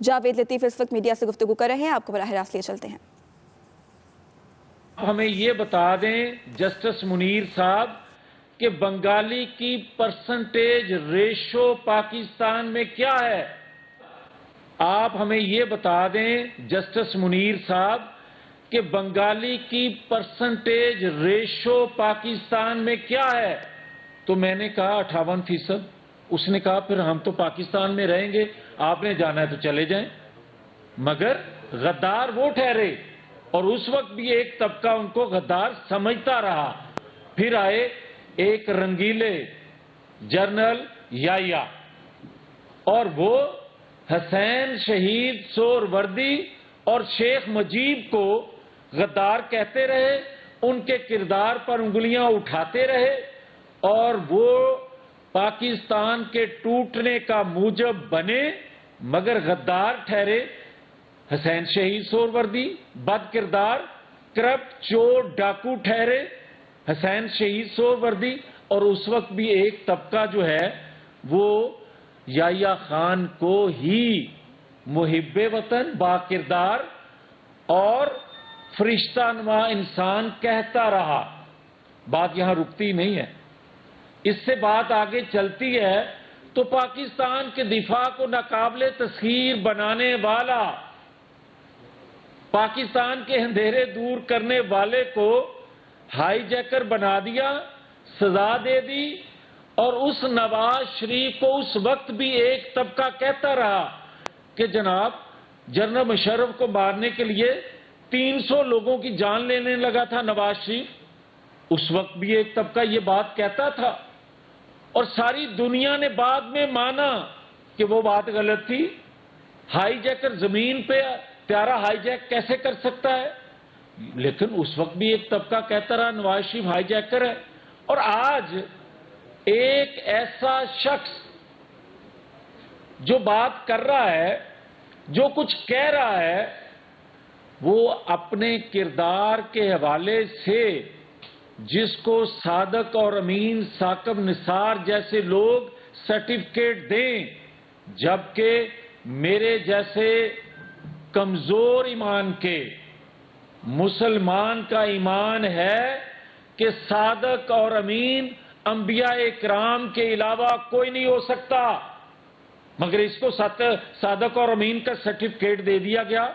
جاوید لطیف اس وقت میڈیا سے گفتگو کر رہے ہیں، آپ کو براہ راست لیے چلتے ہیں۔ ہمیں یہ بتا دیں جسٹس منیر صاحب کہ بنگالی کی پرسنٹیج ریشو پاکستان میں کیا ہے؟ آپ ہمیں یہ بتا دیں جسٹس منیر صاحب کہ بنگالی کی پرسنٹیج ریشو پاکستان میں کیا ہے؟ تو میں نے کہا 58%۔ اس نے کہا پھر ہم تو پاکستان میں رہیں گے، آپ نے جانا ہے تو چلے جائیں۔ مگر غدار وہ ٹھہرے اور اس وقت بھی ایک طبقہ ان کو غدار سمجھتا رہا۔ پھر آئے ایک رنگیلے جنرل یایا اور وہ حسین شہید سہروردی اور شیخ مجیب کو غدار کہتے رہے، ان کے کردار پر انگلیاں اٹھاتے رہے اور وہ پاکستان کے ٹوٹنے کا موجب بنے مگر غدار ٹھہرے۔ حسین شہید سہروردی بد کردار، کرپٹ، چور، ڈاکو ٹھہرے حسین شہید سہروردی، اور اس وقت بھی ایک طبقہ جو ہے وہ یحییٰ خان کو ہی محب وطن، با کردار اور فرشتہ نما انسان کہتا رہا۔ بات یہاں رکتی نہیں ہے، اس سے بات آگے چلتی ہے تو پاکستان کے دفاع کو ناقابل تسخیر بنانے والا، پاکستان کے اندھیرے دور کرنے والے کو ہائی جیکر بنا دیا، سزا دے دی، اور اس نواز شریف کو اس وقت بھی ایک طبقہ کہتا رہا کہ جناب جنرل مشرف کو مارنے کے لیے 300 لوگوں کی جان لینے لگا تھا نواز شریف۔ اس وقت بھی ایک طبقہ یہ بات کہتا تھا اور ساری دنیا نے بعد میں مانا کہ وہ بات غلط تھی۔ ہائی جیکر زمین پہ پیارا ہائی جیک کیسے کر سکتا ہے؟ لیکن اس وقت بھی ایک طبقہ کہتا رہا نواز شریف ہائی جیکر ہے۔ اور آج ایک ایسا شخص جو بات کر رہا ہے، جو کچھ کہہ رہا ہے، وہ اپنے کردار کے حوالے سے جس کو صادق اور امین ثاقب نثار جیسے لوگ سرٹیفکیٹ دیں، جبکہ میرے جیسے کمزور ایمان کے مسلمان کا ایمان ہے کہ صادق اور امین انبیاء اکرام کے علاوہ کوئی نہیں ہو سکتا، مگر اس کو صادق اور امین کا سرٹیفکیٹ دے دیا گیا۔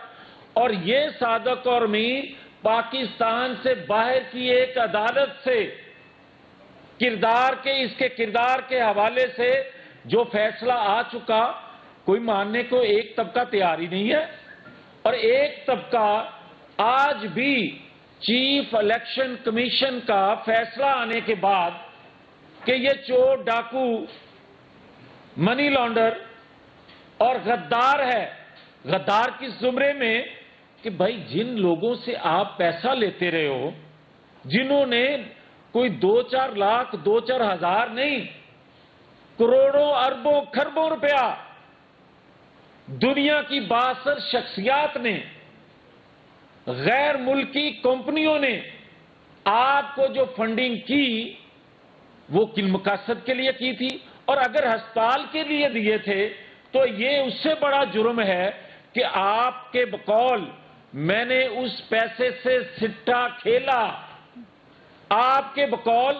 اور یہ صادق اور امین پاکستان سے باہر کی ایک عدالت سے اس کے کردار کے حوالے سے جو فیصلہ آ چکا، کوئی ماننے کو ایک طبقہ تیار ہی نہیں ہے۔ اور ایک طبقہ آج بھی چیف الیکشن کمیشن کا فیصلہ آنے کے بعد کہ یہ چور، ڈاکو، منی لانڈر اور غدار ہے، غدار کس زمرے میں کہ بھائی جن لوگوں سے آپ پیسہ لیتے رہے ہو، جنہوں نے کوئی 2-4 لاکھ 2-4 ہزار نہیں، کروڑوں اربوں کھربوں روپیہ دنیا کی بااثر شخصیات نے، غیر ملکی کمپنیوں نے آپ کو جو فنڈنگ کی وہ کن مقاصد کے لیے کی تھی؟ اور اگر ہسپتال کے لیے دیے تھے تو یہ اس سے بڑا جرم ہے کہ آپ کے بقول میں نے اس پیسے سے سٹا کھیلا۔ آپ کے بقول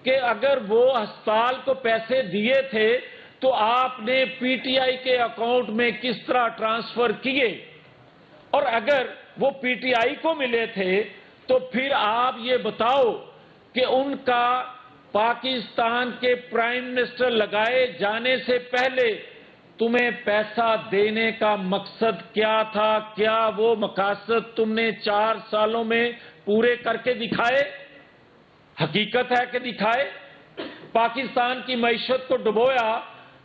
کہ اگر وہ ہسپتال کو پیسے دیے تھے تو آپ نے پی ٹی آئی کے اکاؤنٹ میں کس طرح ٹرانسفر کیے، اور اگر وہ پی ٹی آئی کو ملے تھے تو پھر آپ یہ بتاؤ کہ ان کا پاکستان کے پرائم منسٹر لگائے جانے سے پہلے تمہیں پیسہ دینے کا مقصد کیا تھا؟ کیا وہ مقاصد تم نے 4 سالوں میں پورے کر کے دکھائے؟ حقیقت ہے کہ دکھائے۔ پاکستان کی معیشت کو ڈبویا،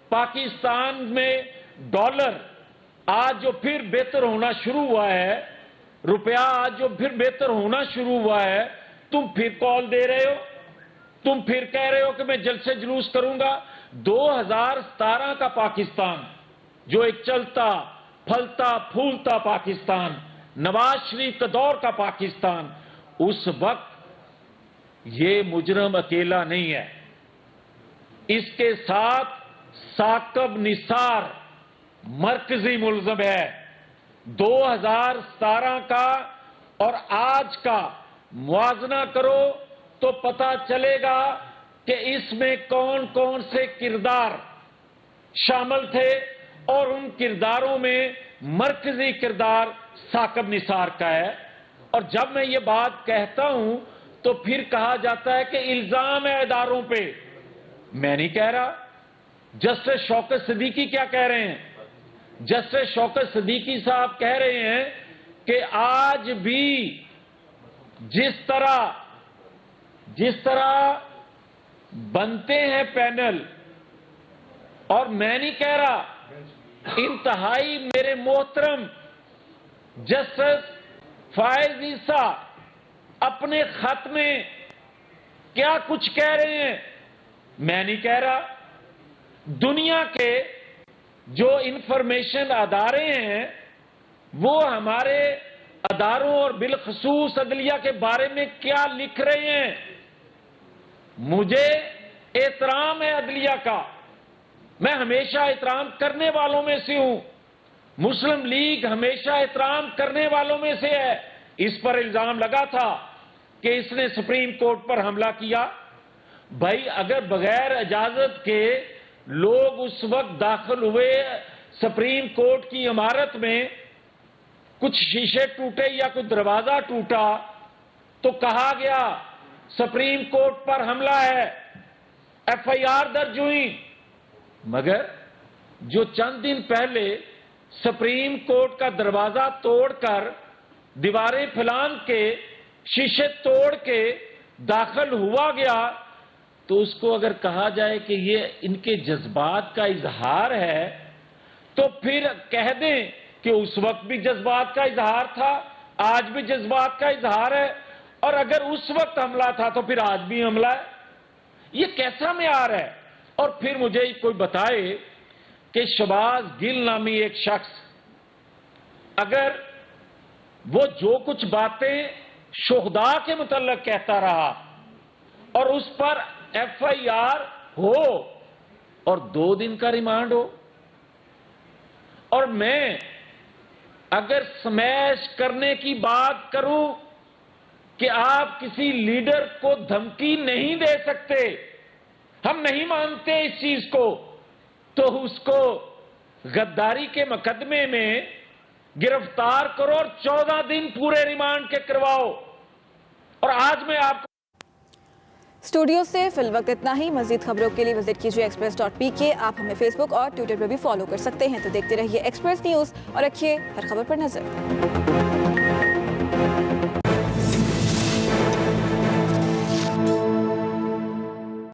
پاکستان میں ڈالر آج جو پھر بہتر ہونا شروع ہوا ہے، روپیہ آج جو پھر بہتر ہونا شروع ہوا ہے، تم پھر کال دے رہے ہو، تم پھر کہہ رہے ہو کہ میں جلسے جلوس کروں گا۔ 2017 کا پاکستان جو ایک چلتا پھلتا پھولتا پاکستان، نواز شریف کے دور کا پاکستان، اس وقت یہ مجرم اکیلا نہیں ہے، اس کے ساتھ ثاقب نثار مرکزی ملزم ہے۔ 2017 کا اور آج کا موازنہ کرو تو پتہ چلے گا کہ اس میں کون کون سے کردار شامل تھے، اور ان کرداروں میں مرکزی کردار ثاقب نثار کا ہے۔ اور جب میں یہ بات کہتا ہوں تو پھر کہا جاتا ہے کہ الزام ہے اداروں پہ۔ میں نہیں کہہ رہا۔ جسٹس شوکت صدیقی کیا کہہ رہے ہیں؟ جسٹس شوکت صدیقی صاحب کہہ رہے ہیں کہ آج بھی جس طرح بنتے ہیں پینل، اور میں نہیں کہہ رہا، انتہائی میرے محترم جسٹس فائز عیسیٰ اپنے خط میں کیا کچھ کہہ رہے ہیں، میں نہیں کہہ رہا۔ دنیا کے جو انفارمیشن ادارے ہیں وہ ہمارے اداروں اور بالخصوص عدلیہ کے بارے میں کیا لکھ رہے ہیں۔ مجھے احترام ہے عدلیہ کا، میں ہمیشہ احترام کرنے والوں میں سے ہوں، مسلم لیگ ہمیشہ احترام کرنے والوں میں سے ہے۔ اس پر الزام لگا تھا کہ اس نے سپریم کورٹ پر حملہ کیا۔ بھائی اگر بغیر اجازت کے لوگ اس وقت داخل ہوئے سپریم کورٹ کی عمارت میں، کچھ شیشے ٹوٹے یا کوئی دروازہ ٹوٹا تو کہا گیا سپریم کورٹ پر حملہ ہے، ایف آئی آر درج ہوئی۔ مگر جو چند دن پہلے سپریم کورٹ کا دروازہ توڑ کر، دیواریں پھلانگ کے، شیشے توڑ کے داخل ہوا گیا، تو اس کو اگر کہا جائے کہ یہ ان کے جذبات کا اظہار ہے تو پھر کہہ دیں کہ اس وقت بھی جذبات کا اظہار تھا، آج بھی جذبات کا اظہار ہے، اور اگر اس وقت حملہ تھا تو پھر آج بھی حملہ ہے۔ یہ کیسا معیار ہے؟ اور پھر مجھے کوئی بتائے کہ شہباز گل نامی ایک شخص اگر وہ جو کچھ باتیں شہداء کے متعلق کہتا رہا اور اس پر ایف آئی آر ہو اور 2 دن کا ریمانڈ ہو، اور میں اگر سمیش کرنے کی بات کروں کہ آپ کسی لیڈر کو دھمکی نہیں دے سکتے، ہم نہیں مانتے اس چیز کو، تو اس کو غداری کے مقدمے میں گرفتار کرو اور 14 دن پورے ریمانڈ کے کرواؤ۔ اور آج میں آپ کو اسٹوڈیو سے فی الوقت اتنا ہی۔ مزید خبروں کے لیے وزٹ کیجیے express.pk۔ آپ ہمیں فیس بک اور ٹویٹر پر بھی فالو کر سکتے ہیں۔ تو دیکھتے رہیے ایکسپریس نیوز اور رکھیے ہر خبر پر نظر۔